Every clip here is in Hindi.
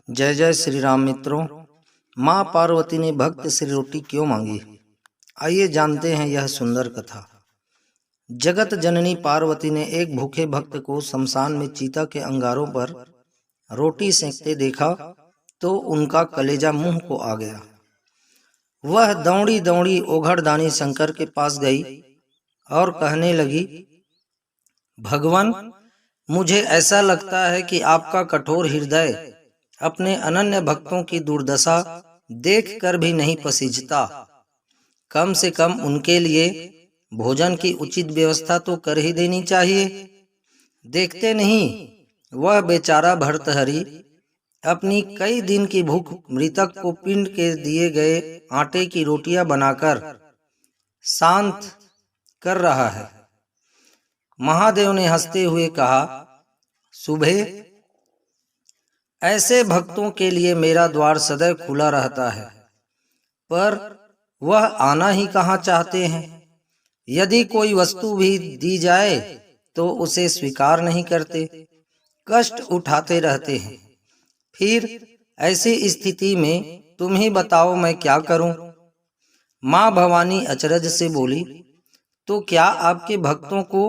जय जय श्री राम मित्रों। माँ पार्वती ने भक्त से रोटी क्यों मांगी? आइए जानते हैं यह सुंदर कथा। जगत जननी पार्वती ने एक भूखे भक्त को शमशान में चीता के अंगारों पर रोटी सेंकते देखा तो उनका कलेजा मुंह को आ गया। वह दौड़ी दौड़ी ओघड़दानी शंकर के पास गई और कहने लगी, भगवान, मुझे ऐसा लगता है कि आपका कठोर हृदय अपने अनन्य भक्तों की दुर्दशा देखकर भी नहीं पसीजता। कम से कम उनके लिए भोजन की उचित व्यवस्था तो कर ही देनी चाहिए। देखते नहीं, वह बेचारा भर्तहरि अपनी कई दिन की भूख मृतक को पिंड के दिए गए आटे की रोटियां बनाकर शांत कर रहा है। महादेव ने हंसते हुए कहा, सुबह, ऐसे भक्तों के लिए मेरा द्वार सदैव खुला रहता है, पर वह आना ही कहाँ चाहते हैं। यदि कोई वस्तु भी दी जाए तो उसे स्वीकार नहीं करते, कष्ट उठाते रहते हैं। फिर ऐसी स्थिति में तुम ही बताओ मैं क्या करूं? माँ भवानी अचरज से बोली, तो क्या आपके भक्तों को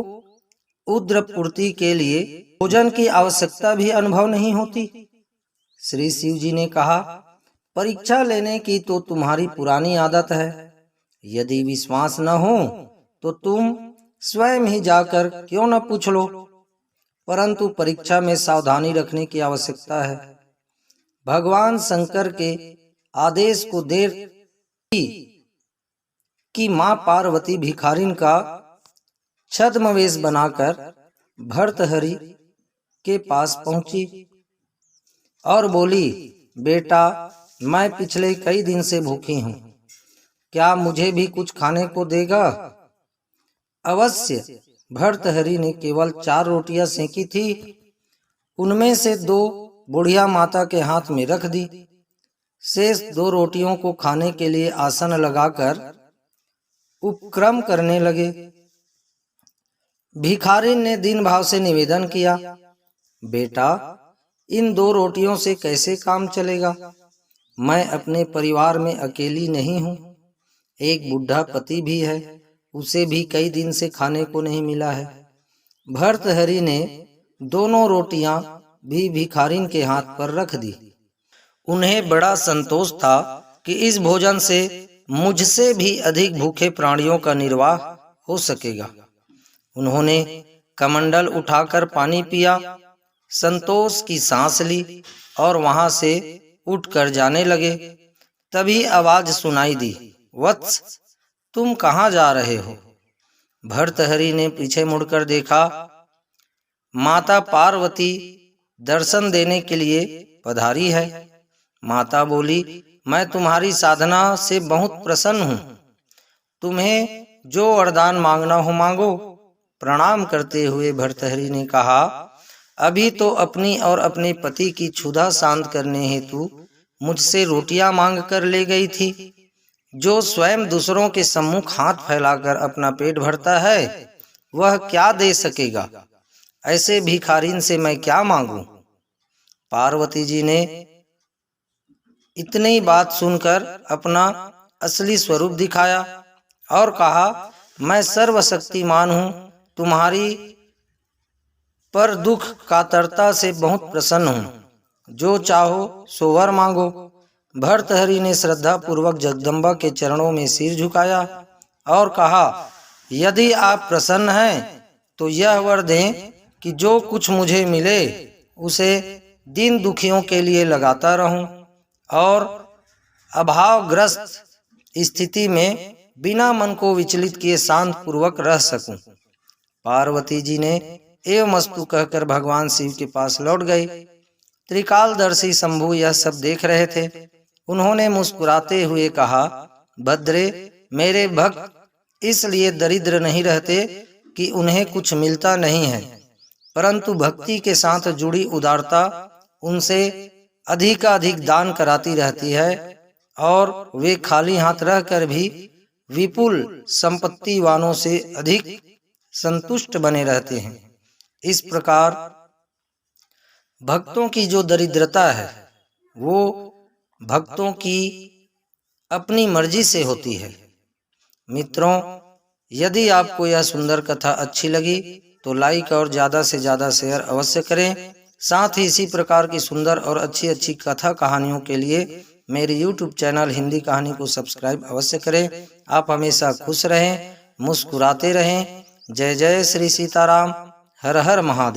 उद्र पूर्ति के लिए भोजन की आवश्यकता भी अनुभव नहीं होती? श्री शिव जी ने कहा, परीक्षा लेने की तो तुम्हारी पुरानी आदत है। यदि विश्वास न हो तो तुम स्वयं ही जाकर क्यों न पूछ लो, परंतु परीक्षा में सावधानी रखने की आवश्यकता है। भगवान शंकर के आदेश को देर कि माँ पार्वती भिखारिन का छद्मवेश बनाकर भर्तहरि के पास पहुंची और बोली, बेटा, मैं पिछले कई दिन से भूखी हूँ, क्या मुझे भी कुछ खाने को देगा? अवश्य। भर्तहरि ने केवल 4 रोटियां सेंकी थी, उनमें से 2 बुढ़िया माता के हाथ में रख दी। शेष 2 रोटियों को खाने के लिए आसन लगाकर उपक्रम करने लगे। भिखारिन ने दीन भाव से निवेदन किया, बेटा, इन 2 रोटियों से कैसे काम चलेगा? मैं अपने परिवार में अकेली नहीं हूँ, एक बुढ़ा पति भी है, उसे भी कई दिन से खाने को नहीं मिला है। भर्तहरि ने दोनों रोटियां भी भिखारिन के हाथ पर रख दी। उन्हें बड़ा संतोष था कि इस भोजन से मुझसे भी अधिक भूखे प्राणियों का निर्वाह हो सकेगा। उन्होंने कमंडल उठाकर पानी पिया, संतोष की सांस ली और वहां से उठकर जाने लगे। तभी आवाज सुनाई दी, वत्स, तुम कहाँ जा रहे हो? भर्तहरि ने पीछे मुड़कर देखा, माता पार्वती दर्शन देने के लिए पधारी है। माता बोली, मैं तुम्हारी साधना से बहुत प्रसन्न हूँ, तुम्हें जो वरदान मांगना हो मांगो। प्रणाम करते हुए भर्तहरि ने कहा, अभी तो अपनी और अपने पति की क्षुधा शांत करने हेतु मुझसे रोटियां मांग कर ले गई थी। जो स्वयं दूसरों के सम्मुख हाथ फैलाकर अपना पेट भरता है, वह क्या दे सकेगा? ऐसे भिखारिन से मैं क्या मांगूं? पार्वती जी ने इतनी बात सुनकर अपना असली स्वरूप दिखाया और कहा, मैं सर्वशक्तिमान हूँ, तुम्हारी पर दुख कातरता से बहुत प्रसन्न हूँ, जो चाहो सो वर मांगो। भर्तहरि ने श्रद्धा पूर्वक जगदम्बा के चरणों में सिर झुकाया और कहा, यदि आप प्रसन्न हैं तो यह वर दें कि जो कुछ मुझे मिले उसे दीन दुखियों के लिए लगाता रहूं और अभावग्रस्त स्थिति में बिना मन को विचलित किए शांत पूर्वक रह सकूं। पार्वती जी ने एवमस्तु कहकर भगवान शिव के पास लौट गए। त्रिकालदर्शी शंभु यह सब देख रहे थे। उन्होंने मुस्कुराते हुए कहा, भद्रे, मेरे भक्त इसलिए दरिद्र नहीं रहते कि उन्हें कुछ मिलता नहीं है, परंतु भक्ति के साथ जुड़ी उदारता उनसे अधिकाधिक दान कराती रहती है और वे खाली हाथ रहकर भी विपुल संपत्ति वालों से अधिक संतुष्ट बने रहते हैं। इस प्रकार भक्तों की जो दरिद्रता है वो भक्तों की अपनी मर्जी से होती है। मित्रों, यदि आपको यह सुंदर कथा अच्छी लगी तो लाइक और ज़्यादा से ज़्यादा शेयर अवश्य करें। साथ ही इसी प्रकार की सुंदर और अच्छी अच्छी कथा कहानियों के लिए मेरे YouTube चैनल हिंदी कहानी को सब्सक्राइब अवश्य करें। आप हमेशा खुश रहें, मुस्कुराते रहें। जय जय श्री सीताराम। हर हर महादेव।